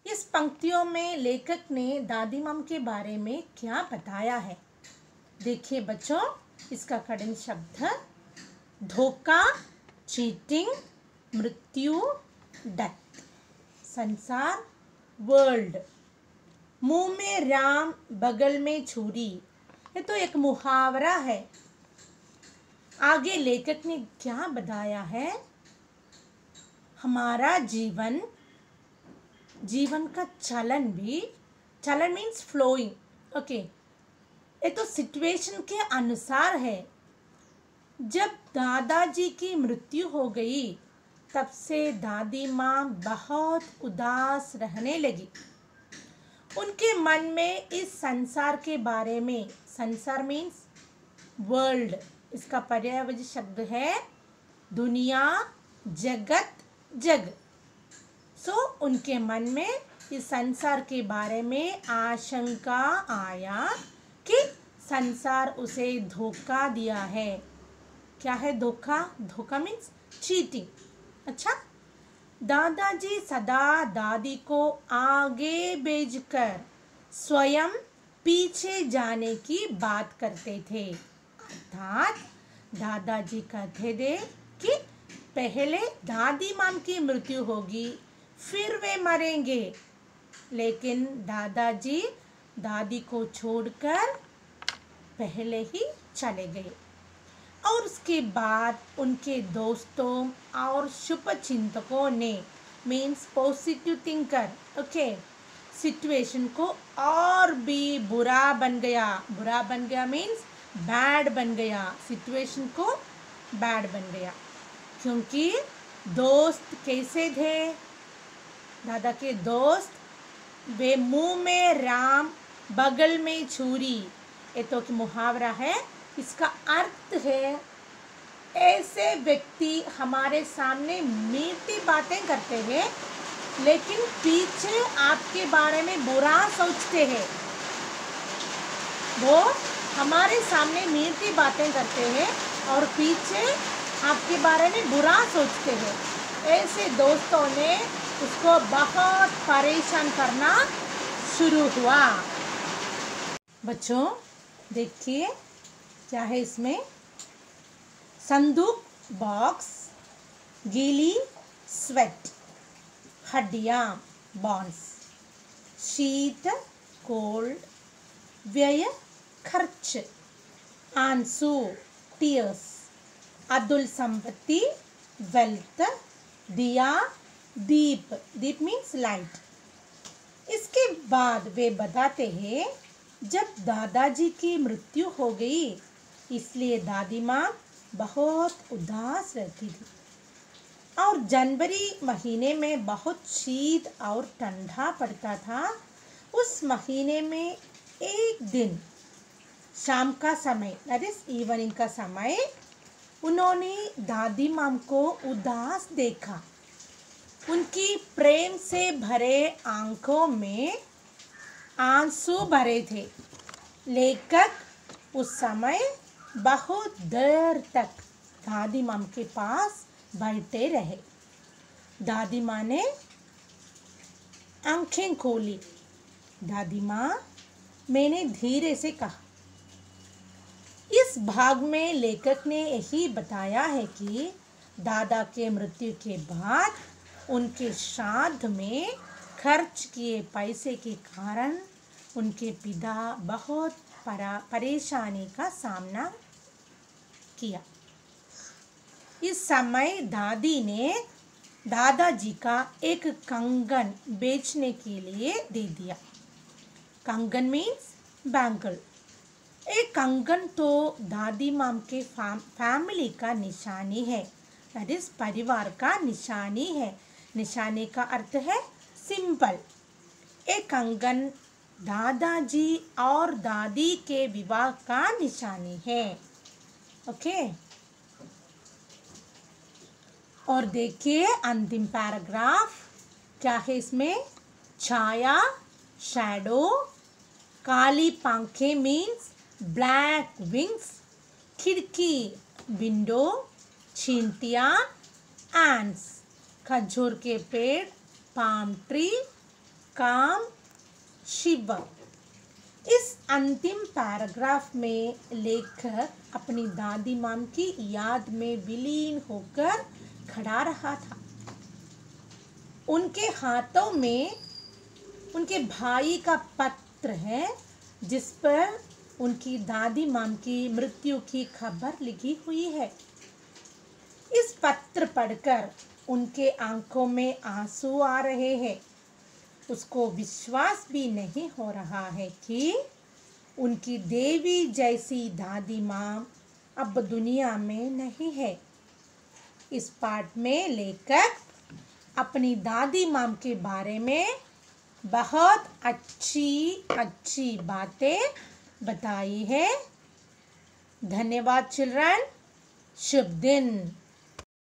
इस पंक्तियों में लेखक ने दादी माम के बारे में क्या बताया है? देखिए बच्चों, इसका कठिन शब्द धोखा, चीटिंग, मृत्यु, डेथ, संसार, वर्ल्ड, मुंह में राम बगल में छुरी, ये तो एक मुहावरा है। आगे लेखक ने क्या बताया है? हमारा जीवन का चलन भी, चलन मीन्स फ्लोइंग, ओके, ये तो सिचुएशन के अनुसार है। जब दादाजी की मृत्यु हो गई तब से दादी माँ बहुत उदास रहने लगी। उनके मन में इस संसार के बारे में, संसार मीन्स वर्ल्ड, इसका पर्यायवाची शब्द है दुनिया, जगत, जग। उनके मन में इस संसार के बारे में आशंका आया कि संसार उसे धोखा दिया है। क्या है धोखा? धोखा मीन्स चीटिंग। अच्छा, दादाजी सदा दादी को आगे भेजकर स्वयं पीछे जाने की बात करते थे। अर्थात दादाजी कहते थे कि पहले दादी माम की मृत्यु होगी, फिर वे मरेंगे। लेकिन दादाजी दादी को छोड़कर पहले ही चले गए और उसके बाद उनके दोस्तों और शुभचिंतकों ने, means positive thinker, okay, situation को और भी बुरा बन गया। बुरा बन गया मीन्स बैड बन गया, सिचुएशन को बैड बन गया। क्योंकि दोस्त कैसे थे? दादा के दोस्त, वे मुंह में राम बगल में छुरी, ये तो मुहावरा है। इसका अर्थ है ऐसे व्यक्ति हमारे सामने मीठी बातें करते हैं लेकिन पीछे आपके बारे में बुरा सोचते हैं। वो हमारे सामने मीठी बातें करते हैं और पीछे आपके बारे में बुरा सोचते हैं। ऐसे दोस्तों ने उसको बहुत परेशान करना शुरू हुआ। बच्चों देखिए क्या है इसमें? संदूक, बॉक्स, गीली स्वेट, हड्डियाँ, बॉन्स, शीत, कोल्ड, व्यय, खर्च, आंसू, टीयर्स, अतुल संपत्ति, वेल्थ, दिया, दीप, दीप मीन्स लाइट। इसके बाद वे बताते हैं जब दादाजी की मृत्यु हो गई इसलिए दादी माँ बहुत उदास रहती थी और जनवरी महीने में बहुत शीत और ठंडा पड़ता था। उस महीने में एक दिन शाम का समय, दैट इज इवनिंग का समय, उन्होंने दादी माँ को उदास देखा। उनकी प्रेम से भरे आंखों में आंसू भरे थे। लेखक उस समय बहुत देर तक दादी माँ के पास बैठे रहे। दादी माँ ने आंखें खोली। दादी माँ, मैंने धीरे से कहा। इस भाग में लेखक ने यही बताया है कि दादा के मृत्यु के बाद उनके श्राद्ध में खर्च किए पैसे के कारण उनके पिता बहुत परेशानी का सामना किया। इस समय दादी ने दादाजी का एक कंगन बेचने के लिए दे दिया। कंगन मीन्स बैंगल। एक कंगन तो दादी माम के फैमिली का निशानी है, दैट इज परिवार का निशानी है। निशानी का अर्थ है सिंपल। एक कंगन दादाजी और दादी के विवाह का निशानी है, ओके। और देखिए अंतिम पैराग्राफ क्या है इसमें? छाया, शैडो, काली पंखें मीन्स ब्लैक विंग्स, खिड़की विंडो, चींटियाँ एंड्स, खजूर के पेड़ पाम ट्री, काम शिव। इस अंतिम पैराग्राफ में लेखक अपनी दादी माम की याद में विलीन होकर खड़ा रहा था। उनके हाथों में उनके भाई का पत्र है जिस पर उनकी दादी माम की मृत्यु की खबर लिखी हुई है। इस पत्र पढ़कर उनके आंखों में आंसू आ रहे हैं। उसको विश्वास भी नहीं हो रहा है कि उनकी देवी जैसी दादी माँ अब दुनिया में नहीं है। इस पाठ में लेखक अपनी दादी माँ के बारे में बहुत अच्छी बातें बताई है। धन्यवाद चिल्ड्रन। शुभ दिन।